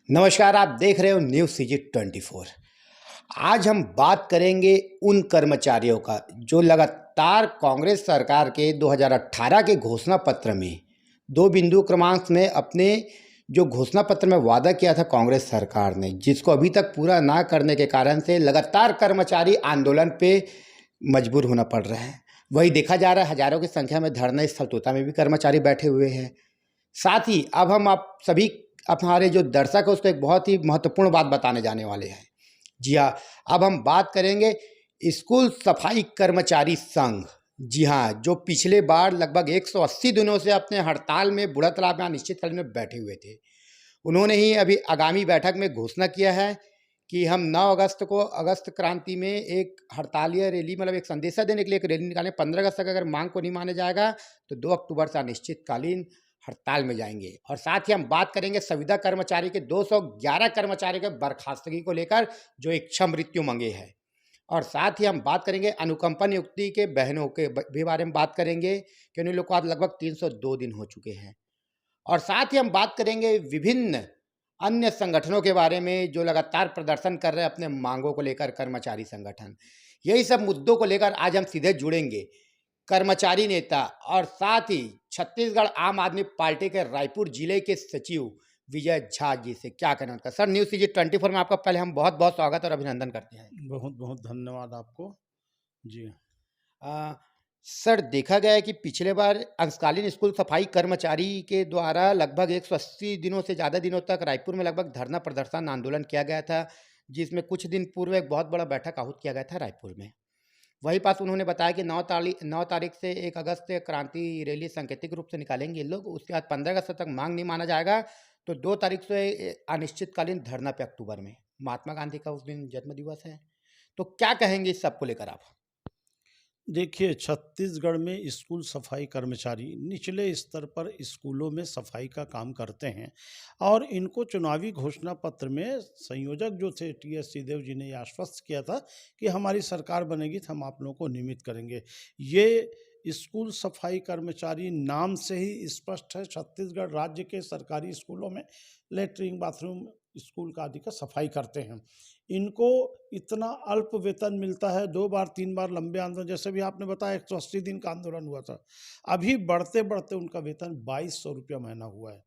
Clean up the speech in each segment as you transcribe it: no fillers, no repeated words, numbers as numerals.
नमस्कार, आप देख रहे हो न्यूज़ सीजी 24। आज हम बात करेंगे उन कर्मचारियों का जो लगातार कांग्रेस सरकार के 2018 के घोषणा पत्र में दो बिंदु क्रमांक में अपने जो घोषणा पत्र में वादा किया था कांग्रेस सरकार ने, जिसको अभी तक पूरा ना करने के कारण से लगातार कर्मचारी आंदोलन पे मजबूर होना पड़ रहा है। वही देखा जा रहा है, हजारों की संख्या में धरना स्थल तोता में भी कर्मचारी बैठे हुए हैं। साथ ही अब हम आप सभी हमारे जो दर्शक है उसको एक बहुत ही महत्वपूर्ण बात बताने जाने वाले हैं। जी हाँ, अब हम बात करेंगे स्कूल सफाई कर्मचारी संघ। जी हाँ, जो पिछले बार लगभग 180 दिनों से अपने हड़ताल में बुढ़ा तालाब में अनिश्चितकालीन में बैठे हुए थे। उन्होंने ही अभी आगामी बैठक में घोषणा किया है कि हम 9 अगस्त को अगस्त क्रांति में एक हड़तालीय रैली, मतलब एक संदेशा देने के लिए एक रैली निकालें। 15 अगस्त तक अगर मांग को नहीं माना जाएगा तो 2 अक्टूबर से अनिश्चितकालीन हड़ताल में जाएंगे। और साथ ही हम बात करेंगे संविदा कर्मचारी के 211 कर्मचारियों के बर्खास्तगी को लेकर जो इच्छा मृत्यु मांगे है। और साथ ही हम बात करेंगे अनुकंपा नियुक्ति के बहनों के भी बारे में बात करेंगे कि उन लोग को आज लगभग 302 दिन हो चुके हैं। और साथ ही हम बात करेंगे विभिन्न अन्य संगठनों के बारे में जो लगातार प्रदर्शन कर रहे हैं अपने मांगों को लेकर, कर्मचारी संगठन। यही सब मुद्दों को लेकर आज हम सीधे जुड़ेंगे कर्मचारी नेता और साथ ही छत्तीसगढ़ आम आदमी पार्टी के रायपुर जिले के सचिव विजय झा जी से। क्या कहना उनका? सर, न्यूज़ सीजी 24 में आपका पहले हम बहुत बहुत स्वागत और अभिनंदन करते हैं। बहुत बहुत धन्यवाद आपको। जी। आ, सर, देखा गया है कि पिछले बार अंशकालीन स्कूल सफाई कर्मचारी के द्वारा लगभग 180 दिनों से ज़्यादा दिनों तक रायपुर में लगभग धरना प्रदर्शन आंदोलन किया गया था, जिसमें कुछ दिन पूर्व एक बहुत बड़ा बैठक आहूत किया गया था रायपुर में। वही पास उन्होंने बताया कि 9 तारीख से 1 अगस्त से क्रांति रैली सांकेतिक रूप से निकालेंगे लोग। उसके बाद 15 अगस्त तक मांग नहीं माना जाएगा तो 2 तारीख से अनिश्चितकालीन धरना पे अक्टूबर में। महात्मा गांधी का उस दिन जन्म दिवस है। तो क्या कहेंगे इस सब को लेकर आप? देखिए, छत्तीसगढ़ में स्कूल सफाई कर्मचारी निचले स्तर पर स्कूलों में सफाई का काम करते हैं और इनको चुनावी घोषणा पत्र में संयोजक जो थे टी.एस. सिंहदेव जी ने ये आश्वस्त किया था कि हमारी सरकार बनेगी तो हम आप लोगों को नियमित करेंगे। ये स्कूल सफाई कर्मचारी नाम से ही स्पष्ट है। छत्तीसगढ़ राज्य के सरकारी स्कूलों में लेटरिन, बाथरूम, स्कूल का आदि का सफाई करते हैं। इनको इतना अल्प वेतन मिलता है। 2 बार 3 बार लंबे आंदोलन, जैसे भी आपने बताया 180 दिन का आंदोलन हुआ था। अभी बढ़ते बढ़ते उनका वेतन 2200 रुपया महीना हुआ है।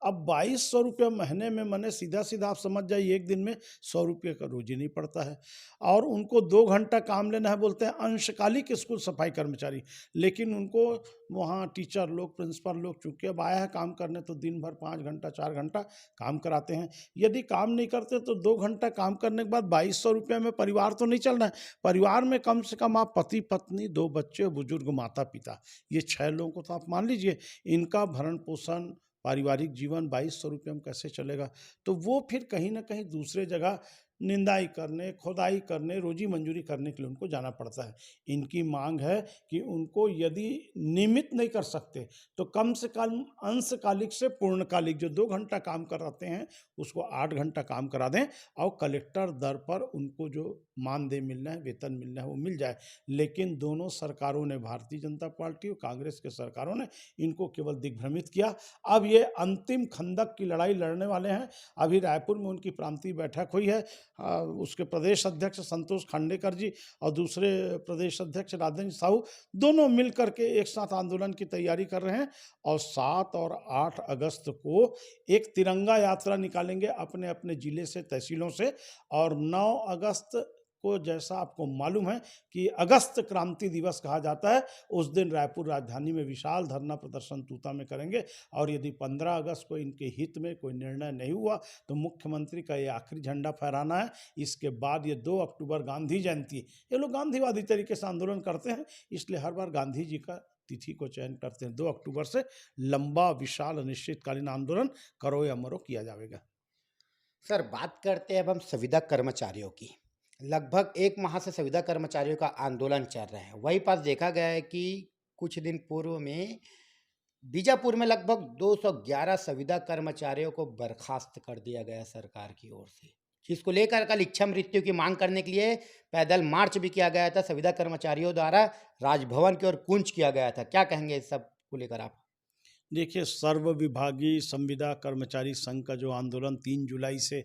अब 2200 रुपये महीने में मने सीधा सीधा आप समझ जाइए, एक दिन में 100 रुपये का रोज ही नहीं पड़ता है। और उनको 2 घंटा काम लेना है, बोलते हैं अंशकालिक स्कूल सफाई कर्मचारी। लेकिन उनको वहाँ टीचर लोग, प्रिंसिपल लोग चूँकि अब आया है काम करने, तो दिन भर 5 घंटा 4 घंटा काम कराते हैं। यदि काम नहीं करते तो 2 घंटा काम करने के बाद 2200 रुपये में परिवार तो नहीं चलना है। परिवार में कम से कम आप पति पत्नी, 2 बच्चे, बुजुर्ग माता पिता, ये 6 लोगों को तो आप मान लीजिए, इनका भरण पोषण, पारिवारिक जीवन 2200 रुपये में कैसे चलेगा? तो वो फिर कहीं ना कहीं दूसरे जगह निंदाई करने, खुदाई करने, रोजी मंजूरी करने के लिए उनको जाना पड़ता है। इनकी मांग है कि उनको यदि नियमित नहीं कर सकते तो कम से कम अंशकालिक से पूर्णकालिक, जो 2 घंटा काम कराते हैं उसको 8 घंटा काम करा दें और कलेक्टर दर पर उनको जो मानदेय मिलना है, वेतन मिलना है, वो मिल जाए। लेकिन दोनों सरकारों ने, भारतीय जनता पार्टी और कांग्रेस के सरकारों ने, इनको केवल दिग्भ्रमित किया। अब ये अंतिम खंदक की लड़ाई लड़ने वाले हैं। अभी रायपुर में उनकी प्रांतीय बैठक हुई है। उसके प्रदेश अध्यक्ष संतोष खांडेकर जी और दूसरे प्रदेश अध्यक्ष राजेंद्र साहू, दोनों मिलकर के एक साथ आंदोलन की तैयारी कर रहे हैं। और 7 और 8 अगस्त को एक तिरंगा यात्रा निकालेंगे अपने अपने जिले से, तहसीलों से। और 9 अगस्त को, जैसा आपको मालूम है कि अगस्त क्रांति दिवस कहा जाता है, उस दिन रायपुर राजधानी में विशाल धरना प्रदर्शन तूता में करेंगे। और यदि 15 अगस्त को इनके हित में कोई निर्णय नहीं हुआ तो मुख्यमंत्री का ये आखिरी झंडा फहराना है। इसके बाद ये 2 अक्टूबर गांधी जयंती, ये लोग गांधीवादी तरीके से आंदोलन करते हैं, इसलिए हर बार गांधी जी का तिथि को चयन करते हैं। 2 अक्टूबर से लंबा विशाल अनिश्चितकालीन आंदोलन करो या मरो किया जाएगा। सर, बात करते हैं अब हम संविदा कर्मचारियों की। लगभग 1 माह से संविदा कर्मचारियों का आंदोलन चल रहा है। वही पास देखा गया है कि कुछ दिन पूर्व में बीजापुर में लगभग 211 संविदा कर्मचारियों को बर्खास्त कर दिया गया सरकार की ओर से, जिसको लेकर कल इच्छा मृत्यु की मांग करने के लिए पैदल मार्च भी किया गया था। संविदा कर्मचारियों द्वारा राजभवन की ओर कूच किया गया था। क्या कहेंगे इस सब को लेकर आप? देखिए, सर्वविभागीय संविदा कर्मचारी संघ का जो आंदोलन 3 जुलाई से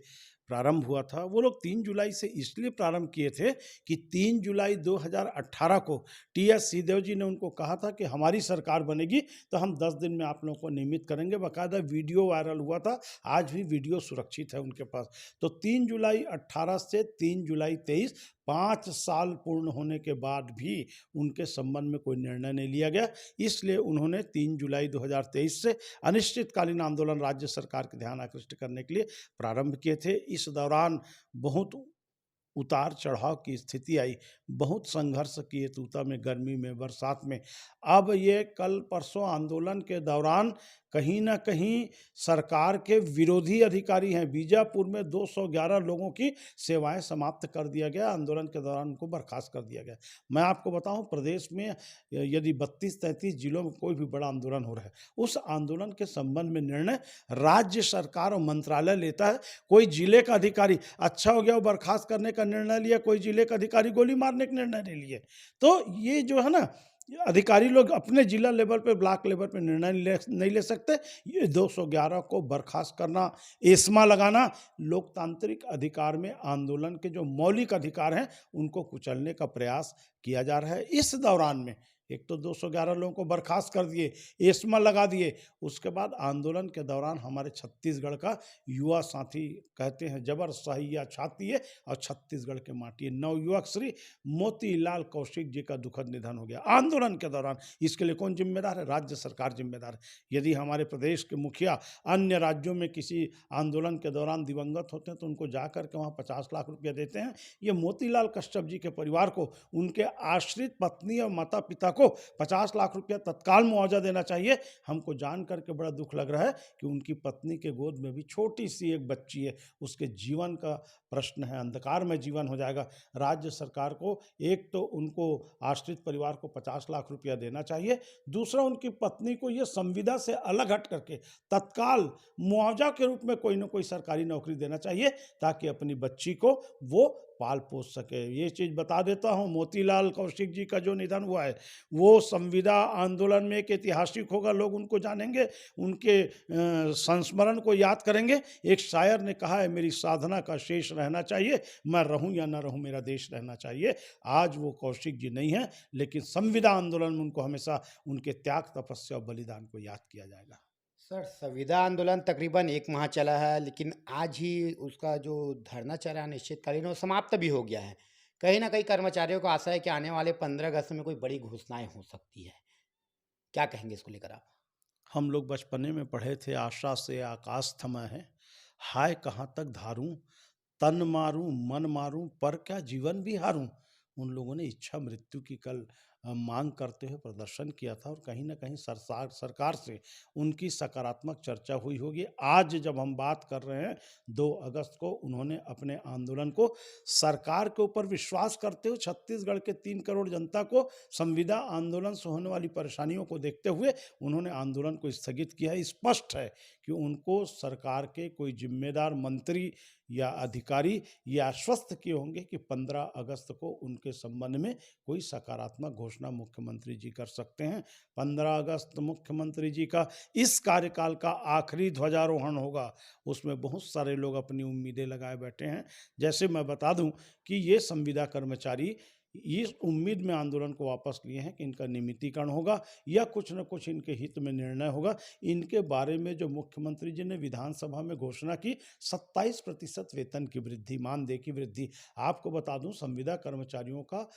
प्रारंभ हुआ था, वो लोग 3 जुलाई से इसलिए प्रारंभ किए थे कि 3 जुलाई 2018 को टीएस सिंहदेव जी ने उनको कहा था कि हमारी सरकार बनेगी तो हम 10 दिन में आप लोगों को नियमित करेंगे। बाकायदा वीडियो वायरल हुआ था, आज भी वीडियो सुरक्षित है उनके पास। तो 3 जुलाई 18 से 3 जुलाई 23, 5 साल पूर्ण होने के बाद भी उनके संबंध में कोई निर्णय नहीं लिया गया। इसलिए उन्होंने 3 जुलाई 2023 से अनिश्चितकालीन आंदोलन राज्य सरकार के ध्यान आकृष्ट करने के लिए प्रारंभ किए थे। इस दौरान बहुत उतार चढ़ाव की स्थिति आई, बहुत संघर्ष किए तूता में, गर्मी में, बरसात में। अब ये कल परसों आंदोलन के दौरान कहीं न कहीं सरकार के विरोधी अधिकारी हैं। बीजापुर में 211 लोगों की सेवाएं समाप्त कर दिया गया, आंदोलन के दौरान उनको बर्खास्त कर दिया गया। मैं आपको बताऊं, प्रदेश में यदि 32-33 जिलों में कोई भी बड़ा आंदोलन हो रहा है, उस आंदोलन के संबंध में निर्णय राज्य सरकार और मंत्रालय लेता है। कोई जिले का अधिकारी अच्छा हो गया वो बर्खास्त करने का निर्णय लिया, कोई जिले का अधिकारी गोली मारने का निर्णय नहीं लिए। तो ये जो है ना, ये अधिकारी लोग अपने जिला लेवल पे, ब्लॉक लेवल पे निर्णय नहीं ले सकते। ये 211 को बर्खास्त करना, एस्मा लगाना, लोकतांत्रिक अधिकार में आंदोलन के जो मौलिक अधिकार हैं उनको कुचलने का प्रयास किया जा रहा है। इस दौरान में एक तो 211 लोगों को बर्खास्त कर दिए, एस्मा लगा दिए। उसके बाद आंदोलन के दौरान हमारे छत्तीसगढ़ का युवा साथी, कहते हैं जबर सहिया छाती है और छत्तीसगढ़ के माटी है, नवयुवक श्री मोतीलाल कौशिक जी का दुखद निधन हो गया आंदोलन के दौरान। इसके लिए कौन जिम्मेदार है? राज्य सरकार जिम्मेदार है। यदि हमारे प्रदेश के मुखिया अन्य राज्यों में किसी आंदोलन के दौरान दिवंगत होते हैं तो उनको जाकर के वहाँ 50 लाख रुपया देते हैं। ये मोतीलाल कश्यप जी के परिवार को, उनके आश्रित पत्नी और माता पिता को 50 लाख रुपया तत्काल मुआवजा देना चाहिए। हमको जान करके बड़ा दुख लग रहा है कि उनकी पत्नी के गोद में भी छोटी सी एक बच्ची है, उसके जीवन का प्रश्न है, अंधकार में जीवन हो जाएगा। राज्य सरकार को एक तो उनको आश्रित परिवार को 50 लाख रुपया देना चाहिए, दूसरा उनकी पत्नी को ये संविदा से अलग हट करके तत्काल मुआवजा के रूप में कोई ना कोई सरकारी नौकरी देना चाहिए ताकि अपनी बच्ची को वो पाल पोस सके। ये चीज़ बता देता हूँ, मोतीलाल कौशिक जी का जो निधन हुआ है वो संविदा आंदोलन में एक ऐतिहासिक होगा। लोग उनको जानेंगे, उनके संस्मरण को याद करेंगे। एक शायर ने कहा है, मेरी साधना का शेष रहना चाहिए, मैं रहूं या ना रहूं मेरा देश रहना चाहिए। आज वो कौशिक जी नहीं है, लेकिन संविदा आंदोलन में उनको हमेशा उनके त्याग, तपस्या और बलिदान को याद किया जाएगा। सर, संविदा आंदोलन तकरीबन 1 माह चला है, लेकिन आज ही उसका जो धरना चला अनिश्चितकालीन, वो समाप्त भी हो गया है। कहीं ना कहीं कर्मचारियों को आशा है कि आने वाले 15 अगस्त में कोई बड़ी घोषणाएं हो सकती है। क्या कहेंगे इसको लेकर आप? हम लोग बचपने में पढ़े थे, आशा से आकाश थमा है, हाय कहाँ तक धारूं, तन मारूं मन मारूं पर क्या जीवन भी हारूं। उन लोगों ने इच्छा मृत्यु की कल मांग करते हुए प्रदर्शन किया था और कहीं ना कहीं सरकार से उनकी सकारात्मक चर्चा हुई होगी। आज जब हम बात कर रहे हैं 2 अगस्त को, उन्होंने अपने आंदोलन को सरकार के ऊपर विश्वास करते हुए छत्तीसगढ़ के 3 करोड़ जनता को संविदा आंदोलन से होने वाली परेशानियों को देखते हुए उन्होंने आंदोलन को स्थगित किया है। स्पष्ट है कि उनको सरकार के कोई जिम्मेदार मंत्री या अधिकारी ये आश्वस्त किए होंगे कि 15 अगस्त को उनके संबंध में कोई सकारात्मक घोषणा मुख्यमंत्री जी कर सकते हैं। 15 अगस्त मुख्यमंत्री जी का इस कार्यकाल का आखिरी ध्वजारोहण होगा, उसमें बहुत सारे लोग अपनी उम्मीदें लगाए बैठे हैं। जैसे मैं बता दूं कि ये संविदा कर्मचारी इस उम्मीद में आंदोलन को वापस लिए हैं कि इनका नियमितीकरण होगा या कुछ न कुछ इनके हित में निर्णय होगा। इनके बारे में जो मुख्यमंत्री जी ने विधानसभा में घोषणा की, 27% वेतन की वृद्धि, मानदेय की वृद्धि। आपको बता दूं, संविदा कर्मचारियों का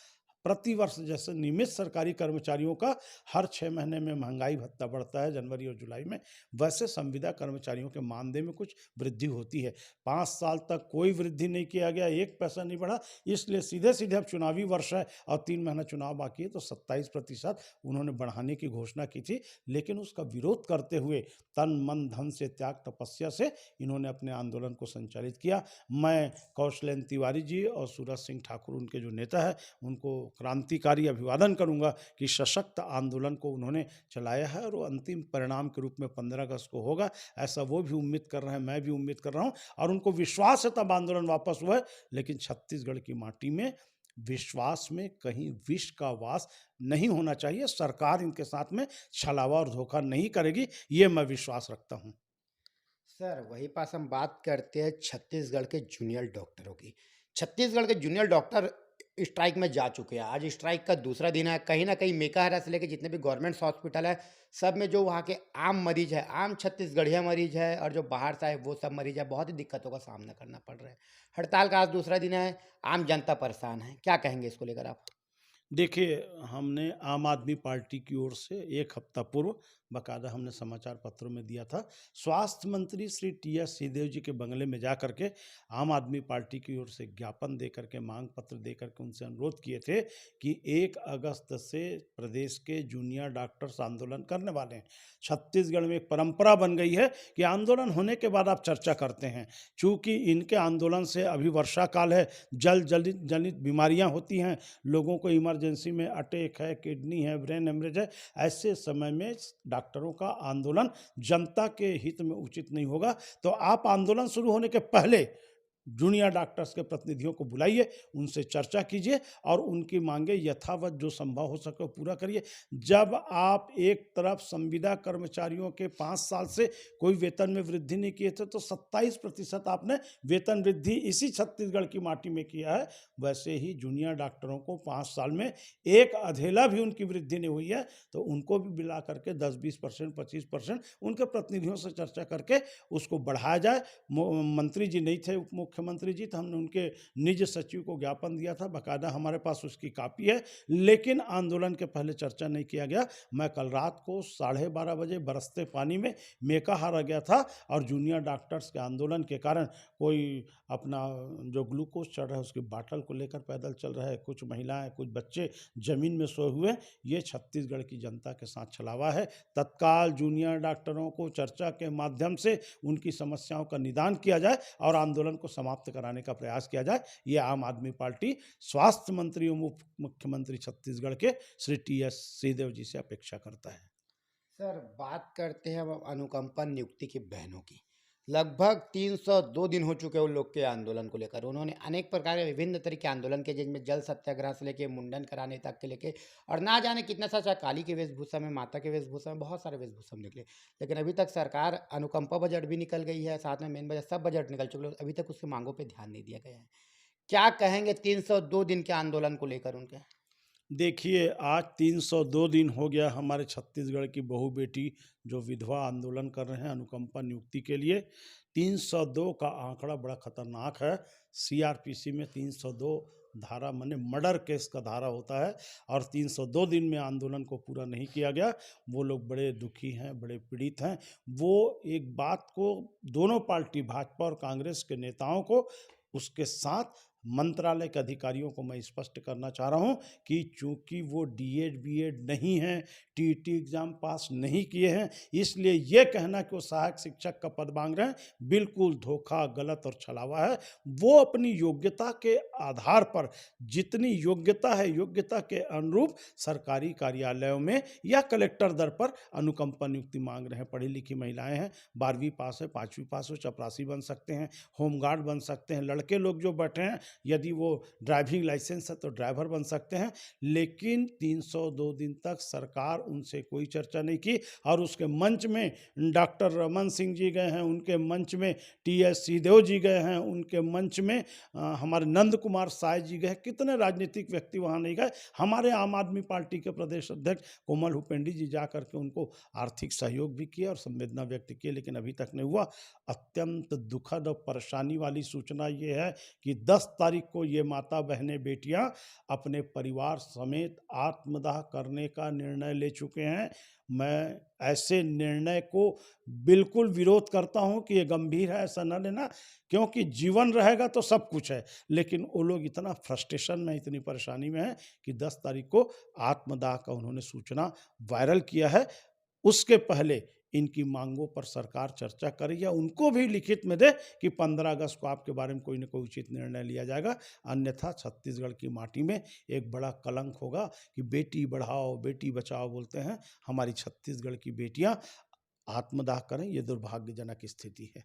प्रतिवर्ष, जैसे नियमित सरकारी कर्मचारियों का हर 6 महीने में महंगाई भत्ता बढ़ता है जनवरी और जुलाई में, वैसे संविदा कर्मचारियों के मानदेय में कुछ वृद्धि होती है। 5 साल तक कोई वृद्धि नहीं किया गया, 1 पैसा नहीं बढ़ा। इसलिए सीधे सीधे अब चुनावी वर्ष है और 3 महीना चुनाव बाकी है, तो 27% उन्होंने बढ़ाने की घोषणा की थी। लेकिन उसका विरोध करते हुए तन मन धन से, त्याग तपस्या से इन्होंने अपने आंदोलन को संचालित किया। मैं कौशलेन्द्र तिवारी जी और सूरज सिंह ठाकुर, उनके जो नेता है, उनको क्रांतिकारी अभिवादन करूंगा कि सशक्त आंदोलन को उन्होंने चलाया है और वो अंतिम परिणाम के रूप में 15 अगस्त को होगा, ऐसा वो भी उम्मीद कर रहे हैं, मैं भी उम्मीद कर रहा हूं। और उनको विश्वास है, तब आंदोलन वापस हुआ है। लेकिन छत्तीसगढ़ की माटी में विश्वास में कहीं विष का वास नहीं होना चाहिए। सरकार इनके साथ में छलावा और धोखा नहीं करेगी, ये मैं विश्वास रखता हूँ। सर वही पास हम बात करते हैं छत्तीसगढ़ के जूनियर डॉक्टरों की। छत्तीसगढ़ के जूनियर डॉक्टर स्ट्राइक में जा चुके हैं। आज स्ट्राइक का दूसरा दिन है। कहीं ना कहीं मेकाहारा से लेकर जितने भी गवर्नमेंट हॉस्पिटल है, सब में जो वहाँ के आम मरीज है, आम छत्तीसगढ़िया मरीज है और जो बाहर से आए वो सब मरीज है, बहुत ही दिक्कतों का सामना करना पड़ रहा है। हड़ताल का आज दूसरा दिन है। आम जनता परेशान है। क्या कहेंगे इसको लेकर आप? देखिए, हमने आम आदमी पार्टी की ओर से 1 हफ्ता पूर्व बाकायदा हमने समाचार पत्रों में दिया था। स्वास्थ्य मंत्री श्री टी.एस. सिंहदेव जी के बंगले में जा कर के आम आदमी पार्टी की ओर से ज्ञापन दे कर के, मांग पत्र दे कर के उनसे अनुरोध किए थे कि 1 अगस्त से प्रदेश के जूनियर डॉक्टर्स आंदोलन करने वाले हैं। छत्तीसगढ़ में एक परंपरा बन गई है कि आंदोलन होने के बाद आप चर्चा करते हैं। चूँकि इनके आंदोलन से अभी वर्षा काल है, जल जनित बीमारियाँ होती हैं, लोगों को इमरजेंसी में अटैक है, किडनी है, ब्रेन हेमरेज है, ऐसे समय में डॉक्टरों का आंदोलन जनता के हित में उचित नहीं होगा। तो आप आंदोलन शुरू होने के पहले जूनियर डॉक्टर्स के प्रतिनिधियों को बुलाइए, उनसे चर्चा कीजिए और उनकी मांगे यथावत जो संभव हो सके वो पूरा करिए। जब आप एक तरफ संविदा कर्मचारियों के 5 साल से कोई वेतन में वृद्धि नहीं किए थे, तो 27% आपने वेतन वृद्धि इसी छत्तीसगढ़ की माटी में किया है। वैसे ही जूनियर डॉक्टरों को 5 साल में एक अधेला भी उनकी वृद्धि नहीं हुई है, तो उनको भी मिला करके 10-20%, 25% उनके प्रतिनिधियों से चर्चा करके उसको बढ़ाया जाए। मंत्री जी नहीं थे, उप मुख्यमंत्री जी, तो हमने उनके निज सचिव को ज्ञापन दिया था, बाकायदा हमारे पास उसकी कापी है, लेकिन आंदोलन के पहले चर्चा नहीं किया गया। मैं कल रात को 12:30 बजे बरसते पानी में मेकाहारा गया था और जूनियर डॉक्टर्स के आंदोलन के कारण कोई अपना जो ग्लूकोज चढ़ रहा है उसकी बाटल को लेकर पैदल चल रहा है, कुछ महिलाएं, कुछ बच्चे जमीन में सोए हुए हैं। ये छत्तीसगढ़ की जनता के साथ छलावा है। तत्काल जूनियर डॉक्टरों को चर्चा के माध्यम से उनकी समस्याओं का निदान किया जाए और आंदोलन को समाप्त कराने का प्रयास किया जाए। ये आम आदमी पार्टी स्वास्थ्य मंत्री एवं उप मुख्यमंत्री छत्तीसगढ़ के श्री टी.एस. सिंहदेव जी से अपेक्षा करता है। सर बात करते हैं अब अनुकंपा नियुक्ति की बहनों की। लगभग 302 दिन हो चुके हैं उन लोग के आंदोलन को लेकर। उन्होंने अनेक प्रकार के विभिन्न तरह के आंदोलन के, जिनमें जल सत्याग्रह से लेके मुंडन कराने तक के लेके और ना जाने कितना सा, चाहे काली की वेशभूषा में, माता के वेशभूषा में, बहुत सारे वेशभूषा में निकले। लेकिन अभी तक सरकार, अनुकंपा बजट भी निकल गई है, साथ में मेन बजट, सब बजट निकल चुके हैं, अभी तक उसकी मांगों पर ध्यान नहीं दिया गया है। क्या कहेंगे 302 दिन के आंदोलन को लेकर उनके? देखिए, आज 302 दिन हो गया हमारे छत्तीसगढ़ की बहू बेटी जो विधवा आंदोलन कर रहे हैं अनुकंपा नियुक्ति के लिए। 302 का आंकड़ा बड़ा खतरनाक है। सीआरपीसी में 302 धारा माने मर्डर केस का धारा होता है और 302 दिन में आंदोलन को पूरा नहीं किया गया। वो लोग बड़े दुखी हैं, बड़े पीड़ित हैं। वो एक बात को दोनों पार्टी भाजपा और कांग्रेस के नेताओं को, उसके साथ मंत्रालय के अधिकारियों को मैं स्पष्ट करना चाह रहा हूं कि चूंकि वो डीएड बीएड नहीं हैं, टीईटी एग्जाम पास नहीं किए हैं, इसलिए ये कहना कि वो सहायक शिक्षक का पद मांग रहे हैं, बिल्कुल धोखा, गलत और छलावा है। वो अपनी योग्यता के आधार पर, जितनी योग्यता है, योग्यता के अनुरूप सरकारी कार्यालयों में या कलेक्टर दर पर अनुकंपा नियुक्ति मांग रहे हैं। पढ़ी लिखी महिलाएं हैं, 12वीं पास है, 5वीं पास हो, चपरासी बन सकते हैं, होमगार्ड बन सकते हैं। लड़के लोग जो बैठे हैं, यदि वो ड्राइविंग लाइसेंस है तो ड्राइवर बन सकते हैं। लेकिन 302 दिन तक सरकार उनसे कोई चर्चा नहीं की और उसके मंच में डॉक्टर रमन सिंह जी गए हैं, उनके मंच में टी.एस. सिंहदेव जी गए हैं, उनके मंच में हमारे नंद कुमार साय जी गए। कितने राजनीतिक व्यक्ति वहाँ नहीं गए। हमारे आम आदमी पार्टी के प्रदेश अध्यक्ष कोमल हुपेंडी जी जा करके उनको आर्थिक सहयोग भी किया और संवेदना व्यक्त की, लेकिन अभी तक नहीं हुआ। अत्यंत दुखद और परेशानी वाली सूचना ये है कि 10 तारीख को ये माता बहनें बेटियां अपने परिवार समेत आत्मदाह करने का निर्णय ले चुके हैं। मैं ऐसे निर्णय को बिल्कुल विरोध करता हूं कि ये गंभीर है, ऐसा न लेना, क्योंकि जीवन रहेगा तो सब कुछ है। लेकिन वो लोग इतना फ्रस्ट्रेशन में, इतनी परेशानी में है कि 10 तारीख को आत्मदाह का उन्होंने सूचना वायरल किया है। उसके पहले इनकी मांगों पर सरकार चर्चा करे या उनको भी लिखित में दे कि 15 अगस्त को आपके बारे में कोई न कोई उचित निर्णय लिया जाएगा। अन्यथा छत्तीसगढ़ की माटी में एक बड़ा कलंक होगा कि बेटी बढ़ाओ बेटी बचाओ बोलते हैं, हमारी छत्तीसगढ़ की बेटियां आत्मदाह करें, ये दुर्भाग्यजनक स्थिति है।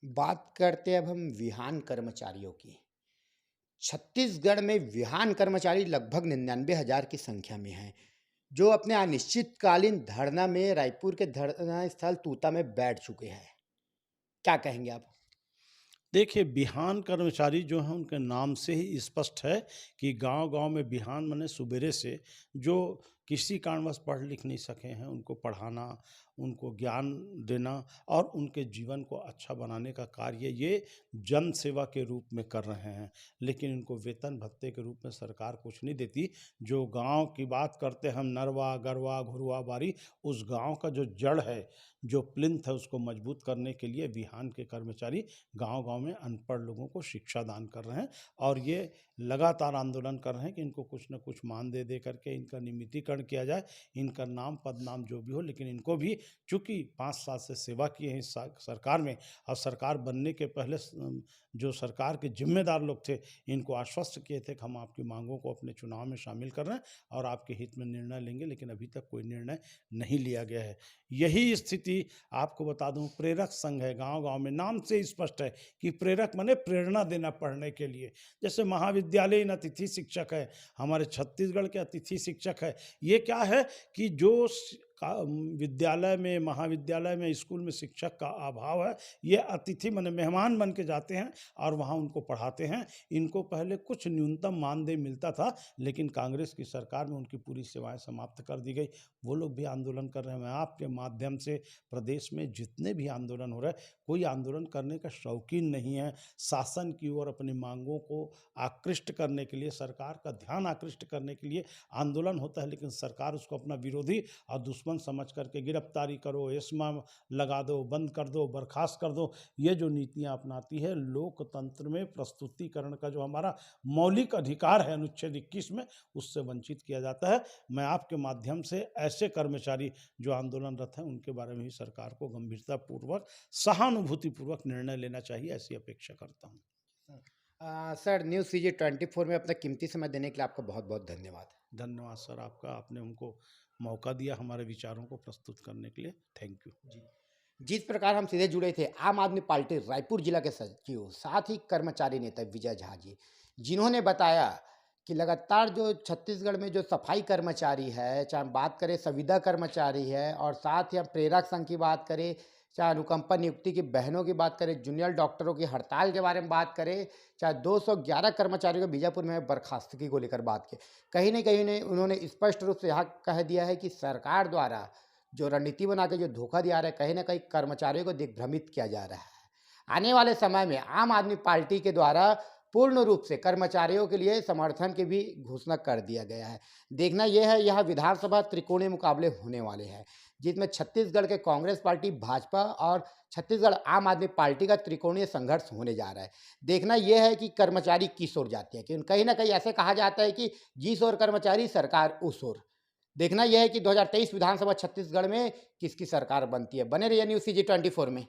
बात करते हैं अब हम विहान कर्मचारियों की। छत्तीसगढ़ में विहान कर्मचारी लगभग 99,000 की संख्या में हैं, जो अपने अनिश्चितकालीन धरना में रायपुर के धरना स्थल तूता में बैठ चुके हैं। क्या कहेंगे आप? देखिए, बिहान कर्मचारी जो हैं उनके नाम से ही स्पष्ट है कि गांव-गांव में बिहान माने सुबेरे से जो किसी कारणवश पढ़ लिख नहीं सके हैं, उनको पढ़ाना, उनको ज्ञान देना और उनके जीवन को अच्छा बनाने का कार्य ये जन सेवा के रूप में कर रहे हैं। लेकिन इनको वेतन भत्ते के रूप में सरकार कुछ नहीं देती। जो गाँव की बात करते हैं हम नरवा, गरवा, घुरुआ, बारी, उस गाँव का जो जड़ है, जो प्लिंथ है उसको मजबूत करने के लिए बिहान के कर्मचारी गांव-गांव में अनपढ़ लोगों को शिक्षा दान कर रहे हैं और ये लगातार आंदोलन कर रहे हैं कि इनको कुछ न कुछ मान दे दे करके इनका नियमितीकरण किया जाए, इनका नाम पदनाम जो भी हो, लेकिन इनको भी चूँकि 5 साल से सेवा किए हैं इस सरकार में और सरकार बनने के पहले जो सरकार के ज़िम्मेदार लोग थे, इनको आश्वस्त किए थे कि हम आपकी माँगों को अपने चुनाव में शामिल कर रहे हैं और आपके हित में निर्णय लेंगे, लेकिन अभी तक कोई निर्णय नहीं लिया गया है। यही स्थिति आपको बता दूं प्रेरक संघ है गांव-गांव में, नाम से ही स्पष्ट है कि प्रेरक माने प्रेरणा देना पढ़ने के लिए। जैसे महाविद्यालयीन अतिथि शिक्षक है, हमारे छत्तीसगढ़ के अतिथि शिक्षक है। ये क्या है कि जो विद्यालय में, महाविद्यालय में, स्कूल में शिक्षक का अभाव है, ये अतिथि माने मेहमान बन के जाते हैं और वहाँ उनको पढ़ाते हैं। इनको पहले कुछ न्यूनतम मानदेय मिलता था, लेकिन कांग्रेस की सरकार में उनकी पूरी सेवाएं समाप्त कर दी गई। वो लोग भी आंदोलन कर रहे हैं। मैं आपके माध्यम से प्रदेश में जितने भी आंदोलन हो रहे हैं, कोई आंदोलन करने का शौकीन नहीं है। शासन की ओर अपनी मांगों को आकृष्ट करने के लिए, सरकार का ध्यान आकृष्ट करने के लिए आंदोलन होता है, लेकिन सरकार उसको अपना विरोधी और दुश्मन समझ करके गिरफ्तारी करो, एस्मा लगा दो, बंद कर दो, बर्खास्त कर दो, ये जो नीतियाँ अपनाती है, लोकतंत्र में प्रस्तुतिकरण का जो हमारा मौलिक अधिकार है अनुच्छेद 21 में, उससे वंचित किया जाता है। मैं आपके माध्यम से ऐसे कर्मचारी जो आंदोलनरत हैं उनके बारे में ही सरकार को गंभीरतापूर्वक, सहानुभूतिपूर्वक निर्णय लेना चाहिए, ऐसी अपेक्षा करता हूँ। सर, न्यूज़ सीजी 24 में अपना कीमती समय देने के लिए आपका बहुत-बहुत धन्यवाद। धन्यवाद सर आपका, आपने हमको मौका दिया हमारे विचारों को प्रस्तुत करने के लिए। Thank you. जी। जिस प्रकार हम सीधे जुड़े थे आम आदमी पार्टी रायपुर जिला के सचिव, साथ ही कर्मचारी नेता विजय झा जी, जिन्होंने बताया कि लगातार जो छत्तीसगढ़ में जो सफाई कर्मचारी है, चाहे हम बात करें संविदा कर्मचारी है और साथ ही हम प्रेरक संघ की बात करें, चाहे अनुकंपा नियुक्ति की बहनों की बात करें, जूनियर डॉक्टरों की हड़ताल के बारे में बात करें, चाहे 211 कर्मचारियों को बीजापुर में बर्खास्तगी को लेकर बात की, कहीं न कहीं ने उन्होंने स्पष्ट रूप से यहाँ कह दिया है कि सरकार द्वारा जो रणनीति बना के जो धोखा दिया रहा है, कहीं न कहीं कर्मचारियों को दिग्भ्रमित किया जा रहा है। आने वाले समय में आम आदमी पार्टी के द्वारा पूर्ण रूप से कर्मचारियों के लिए समर्थन की भी घोषणा कर दिया गया है। देखना यह है, यहाँ विधानसभा त्रिकोणीय मुकाबले होने वाले हैं, जिसमें छत्तीसगढ़ के कांग्रेस पार्टी, भाजपा और छत्तीसगढ़ आम आदमी पार्टी का त्रिकोणीय संघर्ष होने जा रहा है। देखना यह है कि कर्मचारी किस ओर जाते हैं, क्योंकि कहीं न कहीं ऐसे कहा जाता है कि जिस ओर कर्मचारी, सरकार उस ओर। देखना यह है कि 2023 विधानसभा छत्तीसगढ़ में किसकी सरकार बनती है। बने रहिए न्यूज़ सीजी 24 में।